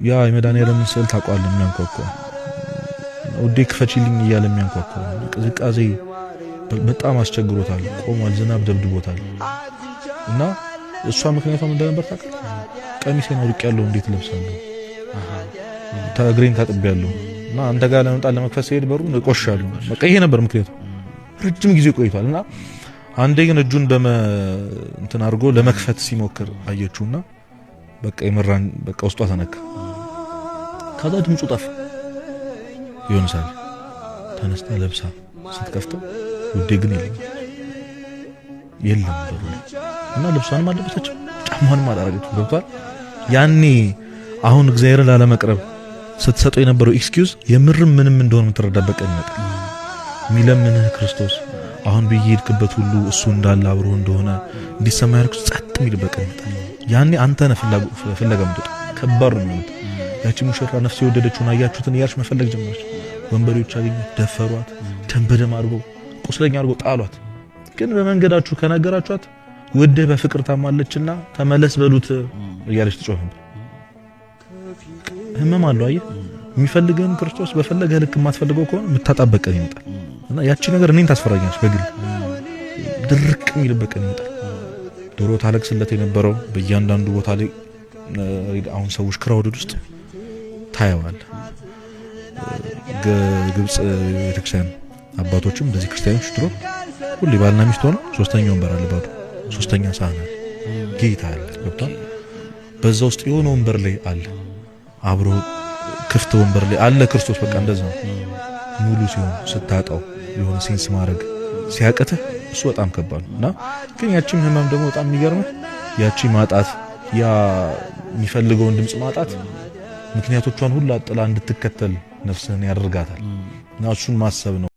ያ የመድኃኒዓለም ስዕል ታውቀዋለህ የሚያንኳኳ ውዴ ክፈችልኝ እያለ የሚያንኳኳ ቅዝቃዜ በጣም አስቸግሮታል ቆሟል ዝናብ ደብድቦታል እና እሷ ምክንያቱም እንደነበር ታውቃለህ ቀሚሴን አውልቄያለሁ እንዴት ለብሳለሁ ታግሬን ታጥቤያለሁ እና አንተ ጋር ለመክፈት ሲሄድ በሩን እቆሻለሁ በቃ ይሄ ነበር ምክንያቱ ረጅም ጊዜ ቆይቷልና አንዴ ግን እጁን እንትን አድርጎ ለመክፈት ሲሞክር አየችውና በቃ ይመራን በቃ ውስጧ ተነካ ከዛ ድምፁ ጠፋ ይሆን ሳል ተነስታ ለብሳ ስትከፍተው ውዴ ግን የለም በሩ እና ልብሷንም አለበሰችው ጫማዋንም አላረገችው ገብቷል ያኔ አሁን እግዚአብሔርን ላለመቅረብ ስትሰጠው የነበረው ኤክስኪውዝ የምርም ምንም እንደሆነ የምትረዳበት ቀን ይመጣል ሚለምንህ ክርስቶስ አሁን በየሄድክበት ሁሉ እሱ እንዳለ አብሮ እንደሆነ እንዲሰማ ያርኩ ጸጥ የሚልበት ቀን ይመጣል ያኔ አንተ ነህ ፍለጋ ምትወጣ ከባድ ነው ያቺ ሙሽራ ነፍስ የወደደችውን አያችሁትን ያርሽ መፈለግ ጀመረች ወንበዴዎች አገኙ ደፈሯት ተንበደም አድርገው ቁስለኛ አድርገው ጣሏት ግን በመንገዳችሁ ከነገራችኋት ወደ በፍቅር ታማለችና ተመለስ በሉት እያለች ትጮህ ህመም አለው አየህ የሚፈልገን ክርስቶስ በፈለገ ልክ የማትፈልገው ከሆነ የምታጣበቀን ይመጣል እና ያቺ ነገር እኔን ታስፈራኛለች በግል ድርቅ የሚልበት ቀን ይመጣል ዶሮ ታለቅስለት የነበረው በእያንዳንዱ ቦታ ላይ አሁን ሰዎች ክራውድ ውስጥ ታያዋል ግብጽ ቤተክርስቲያን አባቶችም እንደዚህ ክርስቲያኖች ድሮ ሁሉ ባልና ሚስት ሆነው ሶስተኛው ወንበር አለ ባዶ ሶስተኛ ሳህን ጌታ አለ ገብቷል በዛ ውስጥ የሆነ ወንበር ላይ አለ አብሮ ክፍት ወንበር ላይ አለ ክርስቶስ በቃ እንደዛ ሙሉ ሲሆን ስታጣው የሆነ ሴንስ ማድረግ ሲያቀተህ እሱ በጣም ከባድ ነውና ግን ያቺም ህመም ደግሞ በጣም የሚገርመው ያቺ ማጣት ያ የሚፈልገውን ድምጽ ማጣት ምክንያቶቿን ሁሉ አጥላ እንድትከተል ነፍስህን ያደርጋታል እና እሱን ማሰብ ነው